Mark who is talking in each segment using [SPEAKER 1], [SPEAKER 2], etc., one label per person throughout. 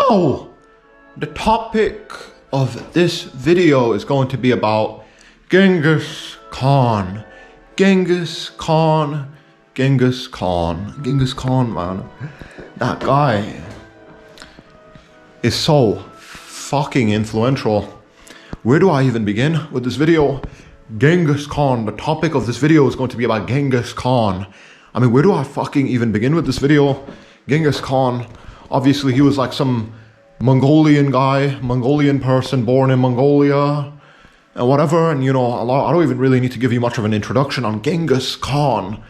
[SPEAKER 1] Now, the topic of this video is going to be about Genghis Khan. Genghis Khan, Genghis Khan, Genghis Khan, man. That guy is so fucking influential. Where do I even begin with this video? Genghis Khan. The topic of this video is going to be about Genghis Khan. I mean, where do I fucking even begin with this video? Genghis Khan, obviously he was like some Mongolian guy, Mongolian person born in Mongolia and whatever. And you know, I don't even really need to give you much of an introduction on Genghis Khan.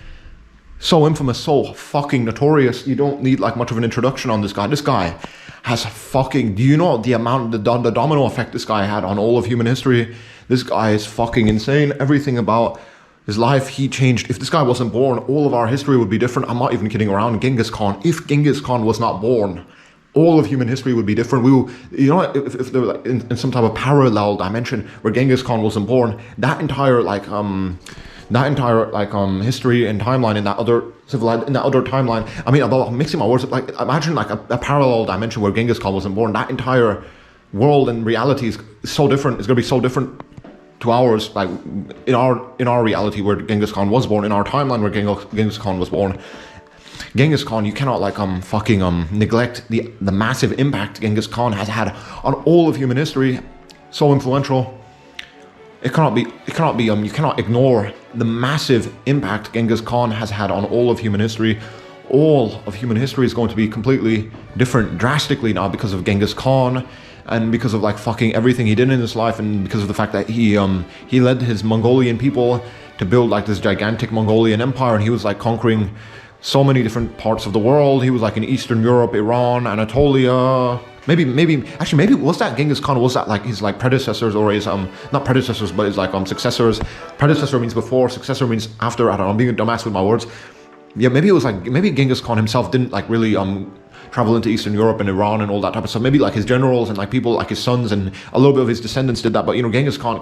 [SPEAKER 1] So infamous, so fucking notorious. You don't need like much of an introduction on this guy. This guy has fucking, do you know the amount, the domino effect this guy had on all of human history? This guy is fucking insane. Everything about his life, he changed. If this guy wasn't born, all of our history would be different. I'm not even kidding around. Genghis Khan, if Genghis Khan was not born, all of human history would be different. We will, you know, if they were like in some type of parallel dimension where Genghis Khan wasn't born, that entire history and timeline in that other timeline. I mean, I'm mixing my words. Like, imagine like a parallel dimension where Genghis Khan wasn't born. That entire world and reality is so different. It's gonna be so different to ours. Like in our reality where Genghis Khan was born, in our timeline where Genghis Khan was born. Genghis Khan, you cannot like neglect the massive impact Genghis Khan has had on all of human history. So influential. You cannot ignore the massive impact Genghis Khan has had on all of human history. All of human history is going to be completely different drastically now because of Genghis Khan and because of like fucking everything he did in his life, and because of the fact that he led his Mongolian people to build like this gigantic Mongolian empire, and he was like conquering so many different parts of the world. He was like in Eastern Europe, Iran, Anatolia. Maybe was that Genghis Khan? Was that like his like predecessors or his not predecessors but his like successors? Predecessor means before, successor means after. I don't know. I'm being a dumbass with my words. Yeah, maybe Genghis Khan himself didn't like really travel into Eastern Europe and Iran and all that type of stuff. Maybe like his generals and like people like his sons and a little bit of his descendants did that. But you know, Genghis Khan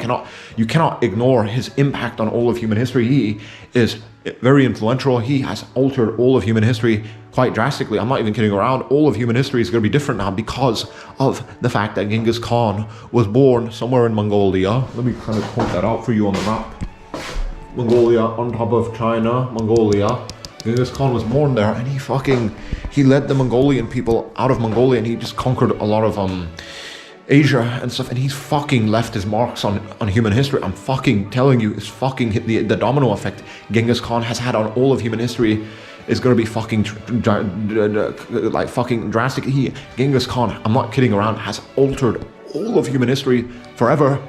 [SPEAKER 1] you cannot ignore his impact on all of human history. He is very influential. He has altered all of human history quite drastically. I'm not even kidding around. All of human history is going to be different now because of the fact that Genghis Khan was born somewhere in Mongolia. Let me kind of point that out for you on the map. Mongolia on top of China, Mongolia. Genghis Khan was born there, and he led the Mongolian people out of Mongolia, and he just conquered a lot of Asia and stuff, and he's fucking left his marks on human history. I'm fucking telling you, it's fucking hit the domino effect Genghis Khan has had on all of human history is gonna be fucking like fucking drastic. Genghis Khan, I'm not kidding around, has altered all of human history forever.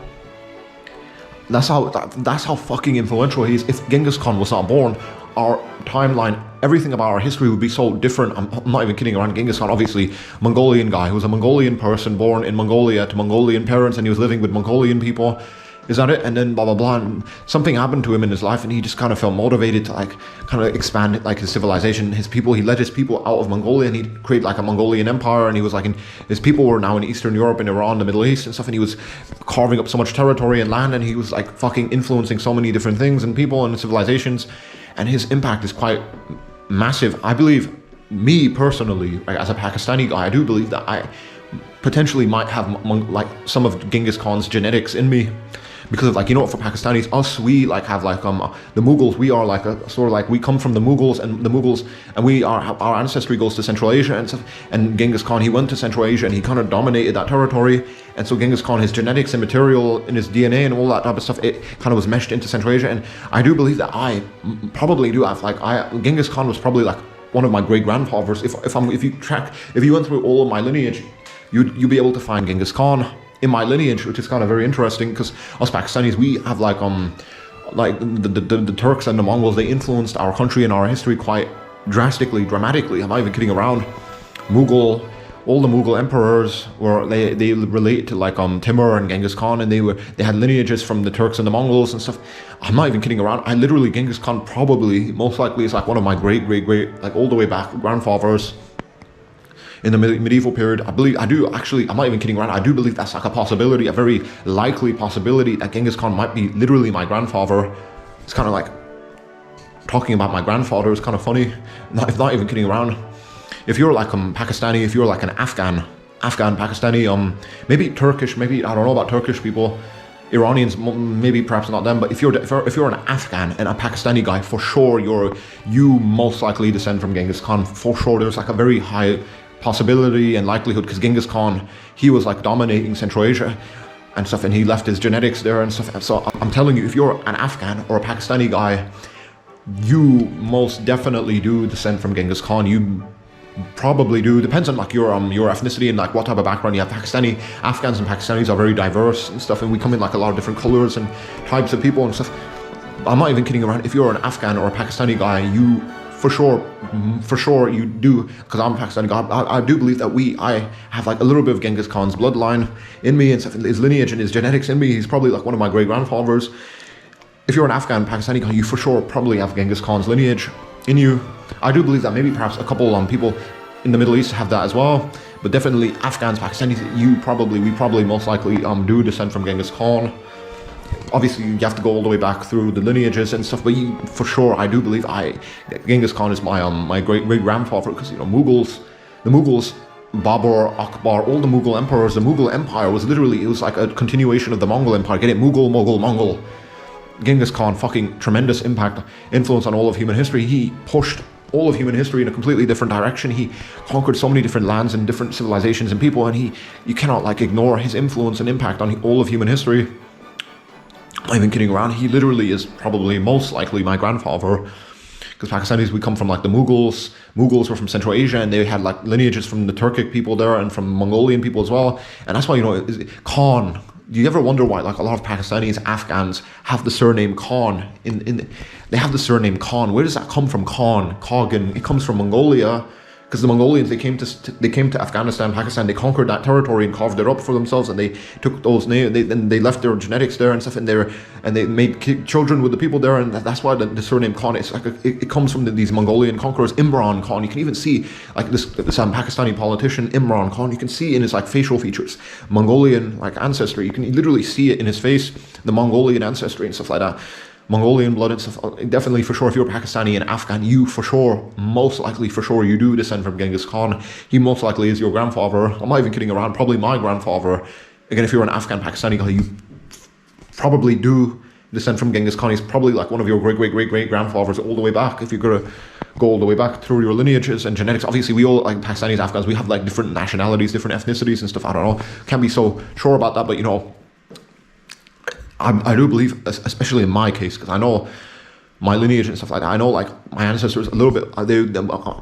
[SPEAKER 1] That's how fucking influential he is. If Genghis Khan was not born, our timeline, everything about our history would be so different. I'm not even kidding around. Genghis Khan, obviously, Mongolian guy, who was a Mongolian person born in Mongolia to Mongolian parents, and he was living with Mongolian people. Is that it? And then blah, blah, blah. And something happened to him in his life, and he just kind of felt motivated to like kind of expand like his civilization, his people. He led his people out of Mongolia, and he created like a Mongolian empire. And he was like, his people were now in Eastern Europe and Iran, the Middle East and stuff. And he was carving up so much territory and land, and he was like fucking influencing so many different things and people and civilizations. And his impact is quite massive. I believe, me personally, like, as a Pakistani guy, I do believe that I potentially might have like some of Genghis Khan's genetics in me. Because of like, you know, for Pakistanis, us, we like have like the Mughals, we are like a sort of like, we come from the Mughals, and our ancestry goes to Central Asia and stuff. And Genghis Khan, he went to Central Asia and he kind of dominated that territory. And so Genghis Khan, his genetics and material in his DNA and all that type of stuff, it kind of was meshed into Central Asia. And I do believe that I probably do have like, Genghis Khan was probably like one of my great grandfathers. If you went through all of my lineage, you'd be able to find Genghis Khan in my lineage, which is kind of very interesting because us Pakistanis, we have like the Turks and the Mongols, they influenced our country and our history quite drastically, dramatically. I'm not even kidding around. All the Mughal emperors they relate to like Timur and Genghis Khan, and they had lineages from the Turks and the Mongols and stuff. I'm not even kidding around. Genghis Khan probably most likely is like one of my great like all the way back grandfathers in the medieval period. I'm not even kidding around. I do believe that's like a possibility, a very likely possibility that Genghis Khan might be literally my grandfather. It's kind of like talking about my grandfather is kind of funny. Not even kidding around. If you're like Pakistani, if you're like an Afghan, Afghan, Pakistani, maybe Turkish, maybe I don't know about Turkish people, Iranians, maybe perhaps not them. But if you're an Afghan and a Pakistani guy, for sure you most likely descend from Genghis Khan. For sure, there's like a very high possibility and likelihood, because Genghis Khan, he was like dominating Central Asia and stuff, and he left his genetics there and stuff. So I'm telling you, if you're an Afghan or a Pakistani guy, you most definitely do descend from Genghis Khan. You probably do. Depends on like your ethnicity and like what type of background you have. Afghans and Pakistanis are very diverse and stuff, and we come in like a lot of different colors and types of people and stuff. I'm not even kidding around. If you're an Afghan or a Pakistani guy, you for sure you do, because I'm a Pakistani guy. I do believe that I have like a little bit of Genghis Khan's bloodline in me and stuff, his lineage and his genetics in me. He's probably like one of my great grandfathers. If you're an Afghan, Pakistani guy, you for sure probably have Genghis Khan's lineage in you. I do believe that maybe perhaps a couple people in the Middle East have that as well, but definitely Afghans, Pakistanis, we probably most likely do descend from Genghis Khan. Obviously, you have to go all the way back through the lineages and stuff, but for sure, I do believe Genghis Khan is my great grandfather, because the Mughals, Babur, Akbar, all the Mughal emperors, the Mughal Empire was like a continuation of the Mongol Empire. Get it? Mongol. Genghis Khan, fucking tremendous influence on all of human history. He pushed all of human history in a completely different direction. He conquered so many different lands and different civilizations and people, and you cannot like ignore his influence and impact on all of human history. I'm not even kidding around. He literally is probably most likely my grandfather, because Pakistanis, we come from like the Mughals. Mughals were from Central Asia, and they had like lineages from the Turkic people there and from Mongolian people as well. And that's why, Khan. Do you ever wonder why like a lot of Pakistanis, Afghans have the surname Khan? They have the surname Khan. Where does that come from? Khan, Kogan. It comes from Mongolia, because the Mongolians, they came to Afghanistan, Pakistan. They conquered that territory and carved it up for themselves, and they took those names. They left their genetics there and stuff, and they made children with the people there, and that's why the surname Khan. It's like it comes from these Mongolian conquerors. Imran Khan. You can even see like this Pakistani politician Imran Khan. You can see in his like facial features Mongolian like ancestry. You can literally see it in his face, the Mongolian ancestry and stuff like that. Mongolian blood and stuff. Definitely, for sure, if you're Pakistani and Afghan, you for sure, most likely for sure, you do descend from Genghis Khan. He most likely is your grandfather. I'm not even kidding around. Probably my grandfather. Again, if you're an Afghan, Pakistani guy, you probably do descend from Genghis Khan. He's probably like one of your great grandfathers all the way back. If you're gonna go all the way back through your lineages and genetics, obviously we all, like Pakistanis, Afghans, we have like different nationalities, different ethnicities and stuff. I don't know. Can't be so sure about that, but I do believe, especially in my case, because I know my lineage and stuff like that. I know like my ancestors a little bit.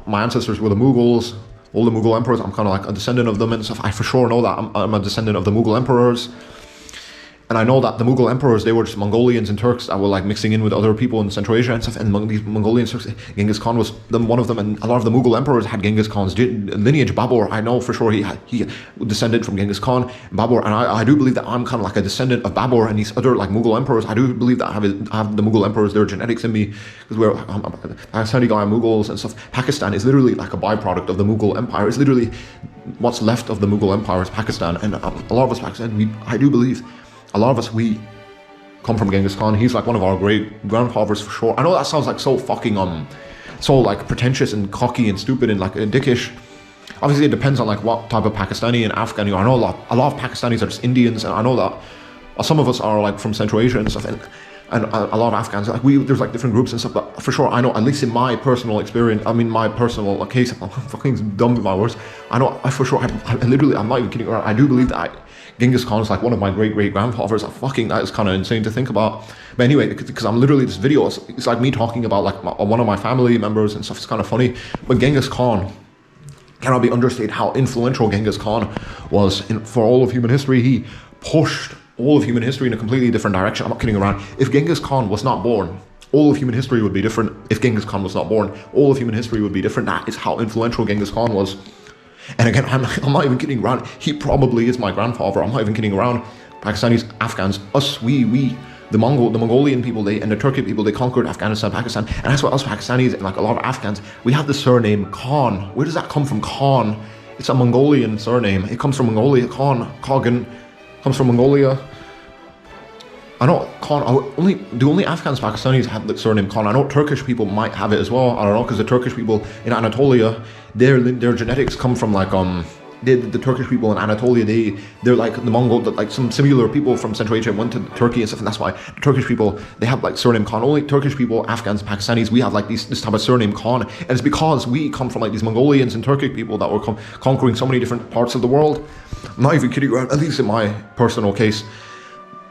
[SPEAKER 1] My ancestors were the Mughals, all the Mughal emperors. I'm kind of like a descendant of them and stuff. I for sure know that I'm a descendant of the Mughal emperors. And I know that the Mughal emperors, they were just Mongolians and Turks that were like mixing in with other people in Central Asia and stuff. And these Mongolian Turks, Genghis Khan was one of them. And a lot of the Mughal emperors had Genghis Khan's lineage. Babur, I know for sure he descended from Genghis Khan. Babur, and I do believe that I'm kind of like a descendant of Babur and these other like Mughal emperors. I do believe that I have the Mughal emperors, their genetics in me, because I'm a Pakistani guy, Mughals and stuff. Pakistan is literally like a byproduct of the Mughal Empire. It's literally what's left of the Mughal Empire is Pakistan. And a lot of us Pakistan, I do believe, a lot of us, we come from Genghis Khan. He's like one of our great grandfathers for sure. I know that sounds like so fucking so like pretentious and cocky and stupid and like dickish. Obviously, it depends on like what type of Pakistani and Afghan you are. I know a lot of Pakistanis are just Indians, and I know that some of us are like from Central Asia and stuff, and a lot of Afghans. Like there's like different groups and stuff. But for sure, I know, at least in my personal experience, I mean my personal case, I'm fucking dumb with my words. I know for sure. I'm not even kidding around. I do believe that Genghis Khan is like one of my great grandfathers. That is kind of insane to think about. But anyway, because I'm literally, this video, it's like me talking about like one of my family members and stuff. It's kind of funny. But Genghis Khan, cannot be understated how influential Genghis Khan was for all of human history. He pushed all of human history in a completely different direction. I'm not kidding around. If Genghis Khan was not born, all of human history would be different. If Genghis Khan was not born, all of human history would be different. That is how influential Genghis Khan was. And again, I'm not even kidding around. He probably is my grandfather. I'm not even kidding around. Pakistanis, Afghans, us, the Mongolian people, and the Turkic people, they conquered Afghanistan, Pakistan. And that's why us Pakistanis and like a lot of Afghans, we have the surname Khan. Where does that come from? Khan. It's a Mongolian surname. It comes from Mongolia. Khan, Kogan, comes from Mongolia. I know Khan, only Afghans, Pakistanis have the surname Khan. I know Turkish people might have it as well. I don't know, because the Turkish people in Anatolia, their genetics come from like the Turkish people in Anatolia, they're like the Mongol, like some similar people from Central Asia went to Turkey and stuff, and that's why the Turkish people, they have like surname Khan. Only Turkish people, Afghans, Pakistanis, we have like this type of surname Khan, and it's because we come from like these Mongolians and Turkic people that were conquering so many different parts of the world. I'm not even kidding around, at least in my personal case.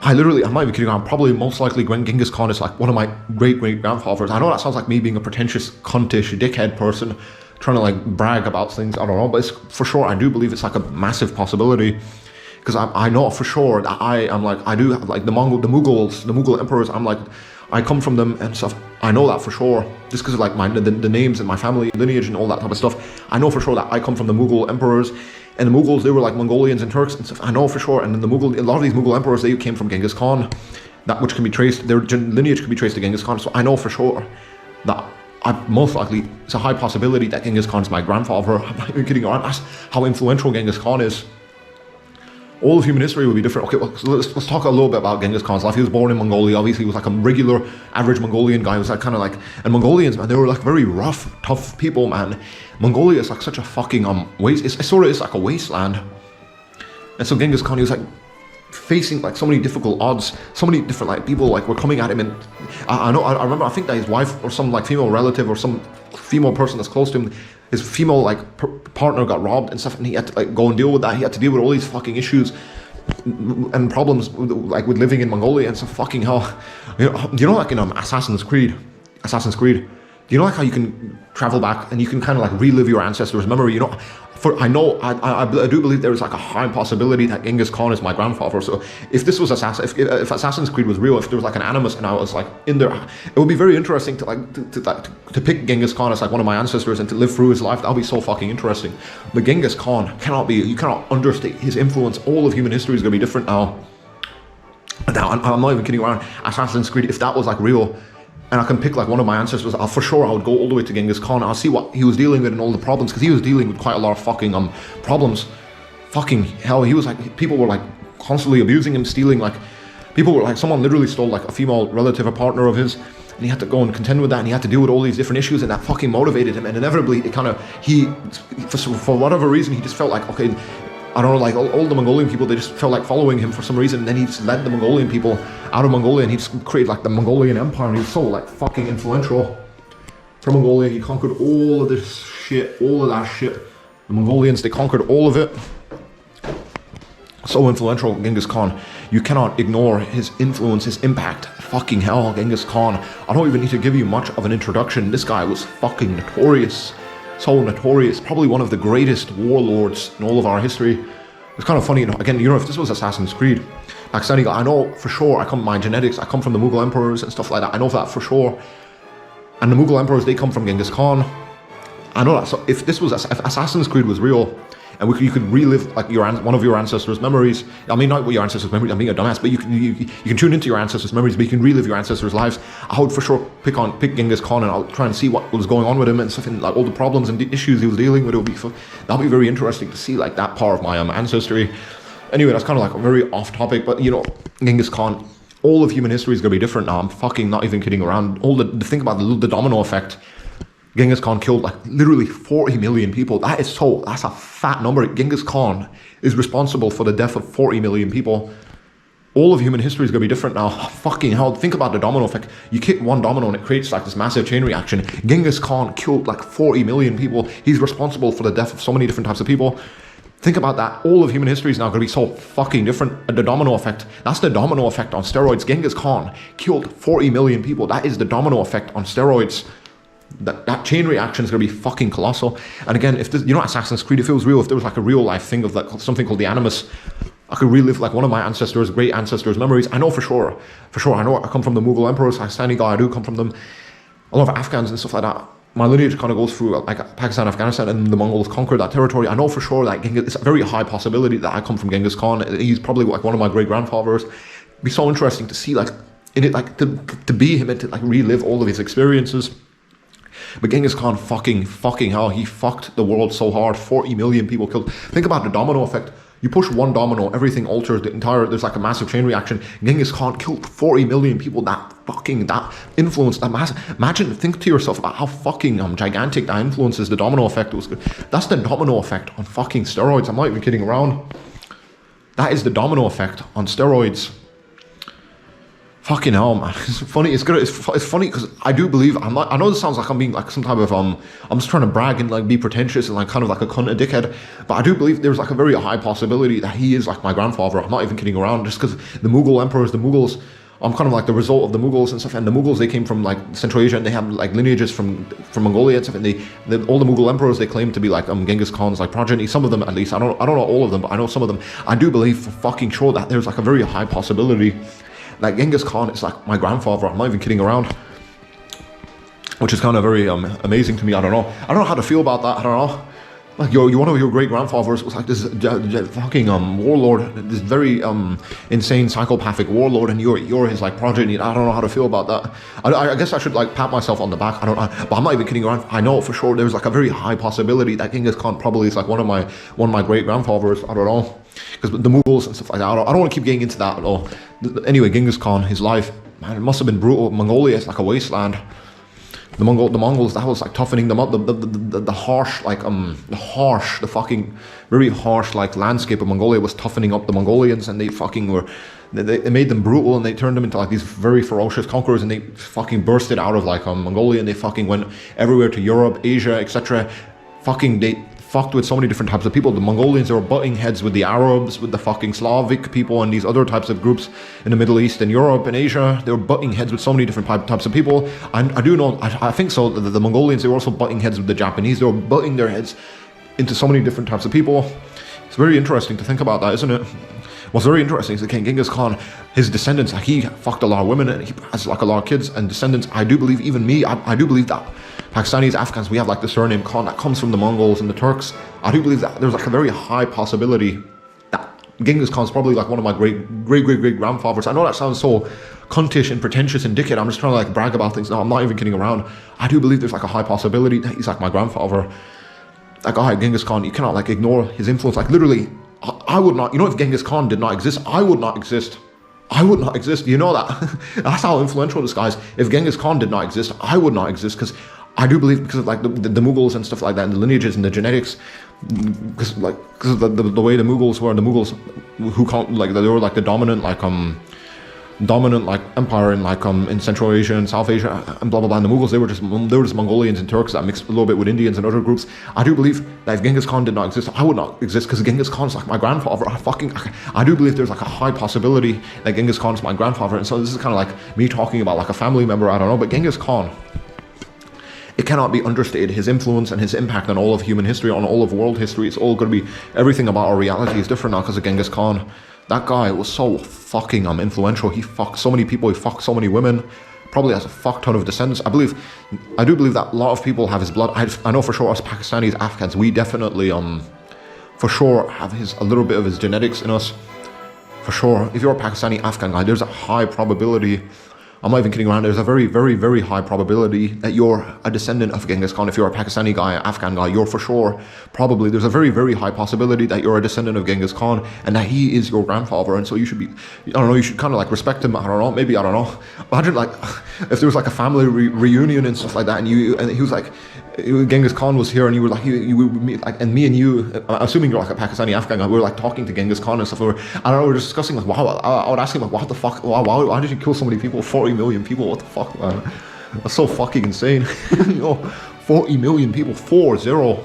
[SPEAKER 1] I'm not even kidding around, probably most likely Genghis Khan is like one of my great-great-grandfathers. I know that sounds like me being a pretentious, cuntish, dickhead person, trying to like brag about things, I don't know, but it's for sure, I do believe it's like a massive possibility, because I know for sure that I do have like the Mughal emperors, I'm like, I come from them and stuff. I know that for sure, just because of like the names and my family lineage and all that type of stuff. I know for sure that I come from the Mughal emperors, and the Mughals, they were like Mongolians and Turks and stuff. I know for sure, and then a lot of these Mughal emperors, they came from Genghis Khan, that which can be traced, their lineage can be traced to Genghis Khan. So I know for sure that most likely, it's a high possibility that Genghis Khan is my grandfather. I'm not even kidding around. That's how influential Genghis Khan is. All of human history will be different. Okay, well, so let's talk a little bit about Genghis Khan's life. He was born in Mongolia. Obviously, he was like a regular, average Mongolian guy. He was like kind of like, and Mongolians, man, they were like very rough, tough people, man. Mongolia is like such a fucking waste. It sort of is like a wasteland. And so Genghis Khan, he was like facing like so many difficult odds, so many different like people like were coming at him, and I remember, I think that his wife or some like female relative or some female person that's close to him, his female like partner got robbed and stuff, and he had to like go and deal with that. He had to deal with all these fucking issues and problems with living in Mongolia and stuff. Fucking hell, you know like in Assassin's Creed, do you know like how you can travel back and you can kind of like relive your ancestors' memory? You know, I do believe there is like a high possibility that Genghis Khan is my grandfather. So if this was if Assassin's Creed was real, if there was like an animus and I was like in there, it would be very interesting to pick Genghis Khan as like one of my ancestors and to live through his life. That would be so fucking interesting. But Genghis Khan you cannot understate his influence. All of human history is going to be different now. Now, I'm not even kidding around. Assassin's Creed, if that was like real, and I can pick like one of my ancestors, for sure I would go all the way to Genghis Khan. I'll see what he was dealing with and all the problems, because he was dealing with quite a lot of fucking problems. Fucking hell, he was like, people were like constantly abusing him, stealing, like people were like, someone literally stole like a female relative, a partner of his, and he had to go and contend with that, and he had to deal with all these different issues, and that fucking motivated him, and inevitably it kind of, for whatever reason, he just felt like, okay, I don't know, like all the Mongolian people, they just felt like following him for some reason, and then he just led the Mongolian people out of Mongolia, and he just created like the Mongolian Empire, and he was so like fucking influential. From Mongolia, he conquered all of this shit, all of that shit. The Mongolians, they conquered all of it. So influential, Genghis Khan. You cannot ignore his influence, his impact. Fucking hell, Genghis Khan. I don't even need to give you much of an introduction. This guy was fucking notorious. So notorious, probably one of the greatest warlords in all of our history. It's kind of funny, again, if this was Assassin's Creed, Pakistani guy, I know for sure, my genetics, I come from the Mughal emperors and stuff like that, I know that for sure. And the Mughal emperors, they come from Genghis Khan. I know that. So if Assassin's Creed was real, and you could relive like one of your ancestors' memories. I mean, not your ancestors' memories. I'm being a dumbass, but you can tune into your ancestors' memories, but you can relive your ancestors' lives. I would for sure pick Genghis Khan, and I'll try and see what was going on with him and stuff, and like all the problems and the issues he was dealing with. That'll be very interesting to see like that part of my ancestry. Anyway, that's kind of like a very off topic, but Genghis Khan. All of human history is gonna be different now. I'm fucking not even kidding around. Think about the domino effect. Genghis Khan killed like literally 40 million people. That's a fat number. Genghis Khan is responsible for the death of 40 million people. All of human history is going to be different now. Fucking hell, think about the domino effect. You kick one domino and it creates like this massive chain reaction. Genghis Khan killed like 40 million people. He's responsible for the death of so many different types of people. Think about that. All of human history is now going to be so fucking different. The domino effect. That's the domino effect on steroids. Genghis Khan killed 40 million people. That is the domino effect on steroids. That chain reaction is going to be fucking colossal. And again, if this, Assassin's Creed, if it was real, if there was like a real life thing of like something called the Animus, I could relive like one of my ancestors, great ancestors' memories. I know for sure. I know I come from the Mughal emperors, Pakistani guy, I do come from them. A lot of Afghans and stuff like that. My lineage kind of goes through like Pakistan, Afghanistan, and the Mongols conquered that territory. I know for sure that it's a very high possibility that I come from Genghis Khan. He's probably like one of my great grandfathers. It'd be so interesting to see like in it, like to be him and to like relive all of his experiences. But Genghis Khan fucking hell, he fucked the world so hard. 40 million people killed. Think about the domino effect. You push one domino, everything alters the entire. There's like a massive chain reaction. Genghis Khan killed 40 million people. That influence, that massive. Imagine, think to yourself about how fucking gigantic that influence is. The domino effect was good. That's the domino effect on fucking steroids. I'm not even kidding around. That is the domino effect on steroids. Fucking hell, man. It's funny. It's good. It's funny because I do believe I'm not. I know this sounds like I'm being like some type of I'm just trying to brag and like be pretentious and like kind of like a cunt, a dickhead. But I do believe there's like a very high possibility that he is like my grandfather. I'm not even kidding around. Just because the Mughal emperors, the Mughals, I'm kind of like the result of the Mughals and stuff. And the Mughals, they came from like Central Asia and they have like lineages from Mongolia and stuff. And all the Mughal emperors, they claim to be like Genghis Khan's like progeny. Some of them at least. I don't know all of them, but I know some of them. I do believe for fucking sure that there's like a very high possibility. Like Genghis Khan is like my grandfather. I'm not even kidding around, which is kind of very amazing to me. I don't know how to feel about that. I don't know. Like one of your great grandfathers was like this fucking warlord, this very insane psychopathic warlord, and you're his like progeny. I don't know how to feel about that. I guess I should like pat myself on the back. I don't know, but I'm not even kidding around. I know for sure there's like a very high possibility that Genghis Khan probably is like one of my great grandfathers. I don't know. Because the Mughals and stuff like that, I don't want to keep getting into that at all. Anyway, Genghis Khan, his life, man, it must have been brutal. Mongolia is like a wasteland. The Mongols, that was like toughening them up. The harsh, like the fucking very harsh like landscape of Mongolia was toughening up the Mongolians, and they fucking were, they made them brutal, and they turned them into like these very ferocious conquerors, and they fucking bursted out of like Mongolia, and they fucking went everywhere to Europe, Asia, etc. Fucking they fucked with so many different types of people. The Mongolians, they were butting heads with the Arabs, with the fucking Slavic people, and these other types of groups in the Middle East and Europe and Asia. They were butting heads with so many different types of people. And I do know, I think so, the Mongolians, they were also butting heads with the Japanese. They were butting their heads into so many different types of people. It's very interesting to think about that, isn't it? What's very interesting is that Genghis Khan, his descendants, like he fucked a lot of women and he has like a lot of kids and descendants. I do believe, even me, I do believe that Pakistanis, Afghans, we have like the surname Khan that comes from the Mongols and the Turks. I do believe that there's like a very high possibility that Genghis Khan's probably like one of my great grandfathers. I know that sounds so cuntish and pretentious and dickhead. I'm just trying to like brag about things. No, I'm not even kidding around. I do believe there's like a high possibility that he's like my grandfather. That guy, Genghis Khan, you cannot like ignore his influence. Like literally, I would not, if Genghis Khan did not exist, I would not exist. I would not exist. You know that? That's how influential this guy is. If Genghis Khan did not exist, I would not exist, because I do believe, because of like the Mughals and stuff like that, and the lineages and the genetics, because of the way the Mughals were, who can't, like, they were like the dominant empire in Central Asia and South Asia and blah blah blah. And the Mughals, they were just Mongolians and Turks that mixed a little bit with Indians and other groups. I do believe that if Genghis Khan did not exist, I would not exist, because Genghis Khan's like my grandfather. I do believe there's like a high possibility that Genghis Khan's my grandfather. And so this is kind of like me talking about like a family member. I don't know, but Genghis Khan, it cannot be understated. His influence and his impact on all of human history, on all of world history, it's all going to be, everything about our reality is different now because of Genghis Khan. That guy was so fucking influential. He fucked so many people, he fucked so many women, probably has a fuck ton of descendants. I do believe that a lot of people have his blood. I know for sure us Pakistanis, Afghans, we definitely for sure have a little bit of his genetics in us. For sure. If you're a Pakistani Afghan guy, there's a high probability, I'm not even kidding around, there's a very, very, very high probability that you're a descendant of Genghis Khan. If you're a Pakistani guy, Afghan guy, you're for sure, probably, there's a very, very high possibility that you're a descendant of Genghis Khan and that he is your grandfather. And so you should be, I don't know, you should kind of like respect him. I don't know, maybe, I don't know. Imagine like, if there was like a family reunion and stuff like that, and he was like, Genghis Khan was here, and you were like, you would meet, like, and me and you, assuming you're like a Pakistani Afghan guy, we were like talking to Genghis Khan and stuff. I don't know, we were discussing like, wow, I would ask him like, what the fuck, why did you kill so many people, 40 million people, what the fuck, man? That's so fucking insane. 40 million people, 40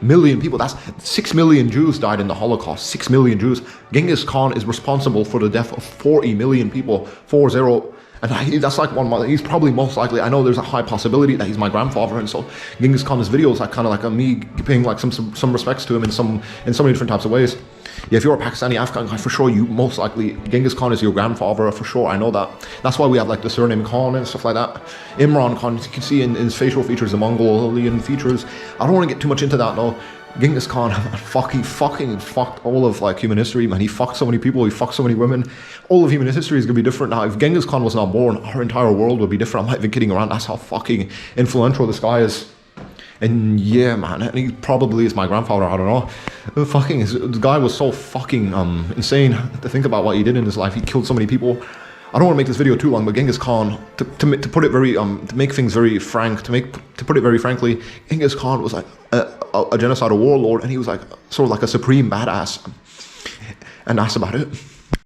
[SPEAKER 1] million people, that's 6 million Jews died in the Holocaust, 6 million Jews. Genghis Khan is responsible for the death of 40 million people, 40. And that's like he's probably most likely, I know there's a high possibility that he's my grandfather. And so Genghis Khan's videos, like kind of like me paying like some respects to him in so many different types of ways. Yeah, if you're a Pakistani Afghan guy, for sure, you most likely, Genghis Khan is your grandfather, for sure, I know that. That's why we have like the surname Khan and stuff like that. Imran Khan, you can see in his facial features, the Mongolian features. I don't want to get too much into that, no. Genghis Khan fucking fucked all of like human history, man. He fucked so many people, he fucked so many women. All of human history is gonna be different now. If Genghis Khan was not born, our entire world would be different. I'm not even kidding around. That's how fucking influential this guy is. And yeah, man, and he probably is my grandfather. I don't know. The guy was so fucking insane to think about what he did in his life. He killed so many people. I don't want to make this video too long, but Genghis Khan, to put it very to make things very frank, to put it very frankly, Genghis Khan was like a genocidal warlord, and he was like sort of like a supreme badass, and that's about it.